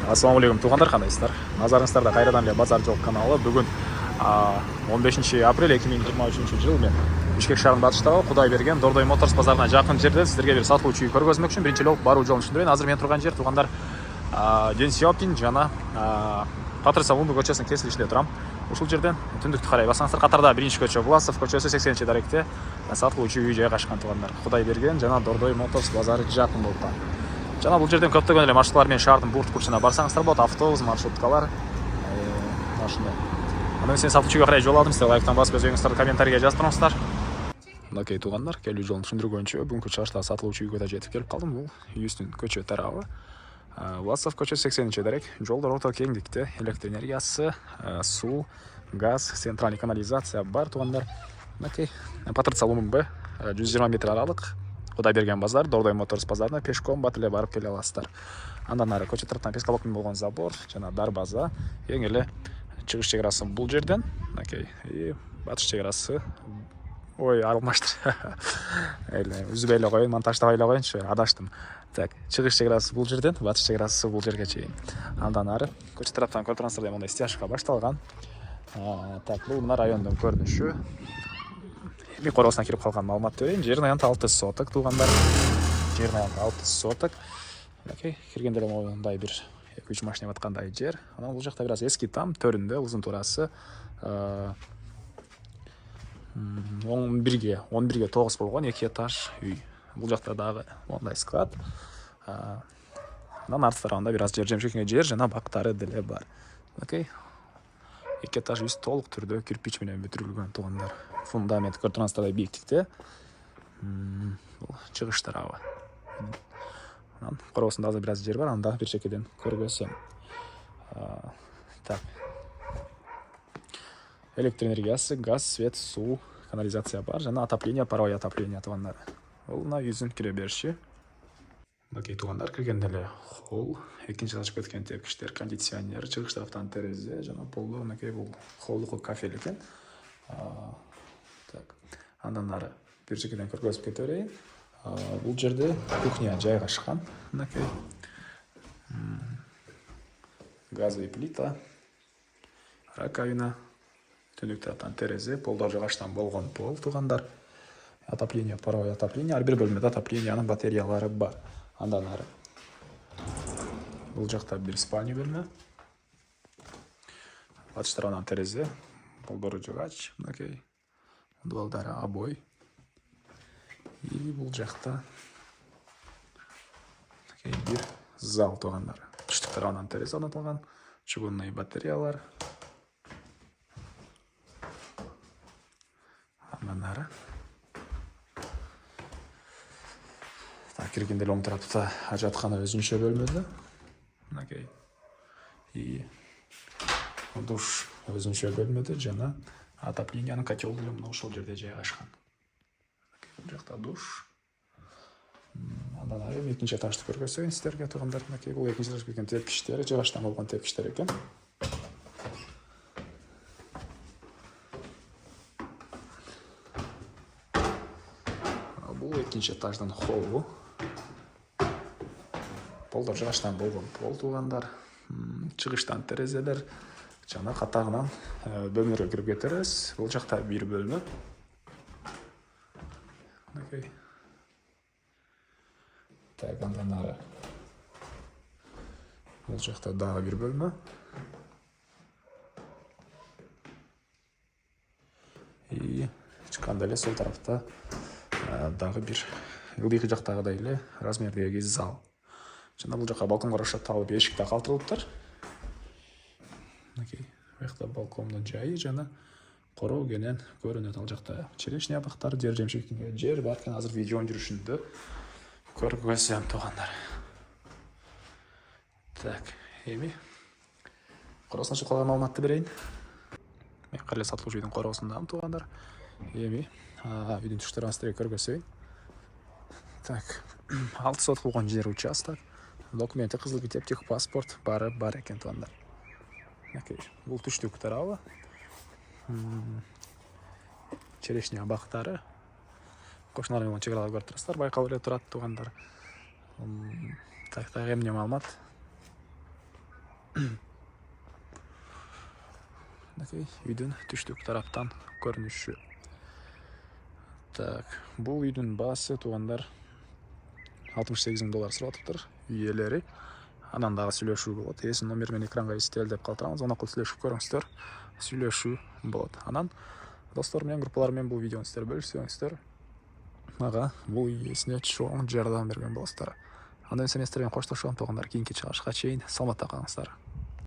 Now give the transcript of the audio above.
Ассалаумағалейкум туғандар, қандайсыздар? Назарыңыздарда қайрадан эле Базар жол каналы. Бүгін 15 апрель 2023 жыл мен Бишкек шаарынын батыштагы Кудайберген Дордой Моторс базарына жақын жерде сіздерге бір сатылуучу үй көргөзмөк үчүн биринчи эле баруу жолун түшүндүрөйүн. Азыр мен турган жер туғандар Ден Сяопин жана Патриция Лумбу көчөсүнүн кесилишинде турам. Ушул жерден түндүктү карай бассаңыздар, катарда биринчи көчө Власов көчөсү 80 даректе сатылуучу үй жайгашкан туғандар. Кудайберген жана Дордой Моторс базары жакын болуп турат. Жана бул жерден көптөгөн эле маршруттар менен шаардын бурт бурчуна барсаңыздар болот, автобус, маршруткалар, машина. Андан сен сатылуучуга карай жол алдым, сиздер лайктан басып өзүңүздөрдү комментарийге жазып туруңуздар. Мынакей туугандар, келүү жолун түшүндүргөнчө бүгүнкү чыгыштагы сатылуучу үйгө да жетип келип калдым. Бул үйүбүздүн көчө тарабы. Власов көчөсү 80 дарек, жолдор орто кеңдикте, электр энергиясы, суу, газ, центральный канализация бар туугандар. Мынакей Патриция Лумбу 120 метр аралык. Кудайберген базар, Дордой Моторс базарына пешком бат эле барып келе аласыздар. Андан ары көчө тараптан пескалоктун болгон забор жана дарбаза, эң эле чыгыш чек арасы бул жерден. Мынакей, батыш чек арасы. Ой, алмаштыр. Үзбөй эле коеюн, монтаждабай эле коеюнчу, адаштым. Так, чыгыш чек арасы бул жерден, батыш чек арасы бул жерге чейин. Андан ары көчө тараптан көрүп турасыздар, мындай стяжка башталган. Так, бул мына райондун көрүнүшү. Ми коросуна кирип калган маалымат берейин. Жердин аянты 600 соток туугандар. Жердин аянты 600 соток. Мынакей, киргенде эле моундай бир 2-3 машина баткандай жер. Анан бул жакта бир аз эски там, төрүндө узун турасы 11ге 9 болгон 2 этаж үй. Бул жакта дагы мондай склад. Анан арт тарабында бир аз жер жер жана бактары деле бар. Мынакей, 2 этаж үй толук түрдө кирпич менен бүтүрүлгөн туугандар. Фундамент көрүп турасыздар бийиктикте. Бул чыгыш тарабы. Анан коросунда азыр бир аз жер бар, анда бир чекеден көргөзсөм. Так. Электр энергиясы, газ, свет, суу, канализация бар жана отопление, паровое отопление туугандар. Бул мына үйүбүздүн кире бериши. Мынакей туугандар, киргенде эле холл, экинчи ачып кеткен тепкичтер, кондиционер, чыгыш тараптан терезе жана полдо. Мынакей бул холлдук кафе экен. Так, андан ары бир жекеден көргөзүп кете берейин. Бул жерде кухня жайгашкан. Мынакей газовый плита, раковина, түндүк тараптан терезе, полдор жагачтан болгон пол туугандар. Отопление, паровое отопление, ар бир бөлмөдө отоплениянын батареялары бар. Андан ары бул жакта бир спальня бөлмө. Батыш тарабынан терезе, полдору жагач, мынакей. Дуалдары обой. И бул жакта бир зал туугандар. Түштүк тарабынан терезе орнотулган, чугунный батареялар. Андан ары киргенде оң тарапта ажаткана өзүнчө бөлмөдө. Мынакей. И душ өзүнчө бөлмөдө жана отоплениянын котел деле мына ошол жерде жайгашкан. Бул жакта душ. Андан ары экинчи этажды көргөзөйүн сиздерге туугандар. Мынакей бул экинчи этажга келген тепкичтер, жыгачтан болгон тепкичтер экен. Бул экинчи этаждын холлу. Полдор жыгачтан болгон пол туугандар. Чыгыштан терезелер жана катагынан бөлмөлөргө кирип кетебиз. Бул жакта бир бөлмө. Мынакей. Так, андан ары бул жакта дагы бир бөлмө. И чыкканда эле сол тарапта дагы бир ылдыйкы жактагыдай эле размердеги зал. Жана бул жака балконго караша табып эшик да калтырылыптыр. Мынакей, бuyakta балкондун жайы жана короо кенен көрүнөт. Ал жакта черешня бактары, жер бар экен. Азыр видеонун жүрүшүндө көргөзөм туугандар. Так, эми короосун ачып калган маалыматты берейин. Мен кале сатылуучу үйдүн короосундамын туугандар. Эми үйдүн түштөрүн сиздерге көргөзөйүн. Так, 6 соток болгон жер участок. Документи кызыл китеп, техпаспорт бары бар экен туугандар. Мынакей, бул түштүк тарабы. Черешня бактары. Кошуналар менен чек араларды көрүп турасыздар, байкалып эле турат туугандар. Так, эмне маалымат? Мінекей үйдің түштік тараптан көрініші. Так, бұл үйдің басы туғандар $68,000 сұратыптыр. Үй иелері. Анан дагы сүйлөшүү болот. Эсин номер менен экранга эстел деп калтырабыз. Аны кылып сүйлөшүп көрүңүздөр. Сүйлөшүү болот. Анан достор менен, группалар менен бул видеону сиздер бөлүшсөңүздөр, мага бул үй ээсине чоң жардам берген болосуздар. Анда эмесе мен сиздер менен коштошом. Тугандар, кийинки чыгышка чейин саламатта калыңыздар.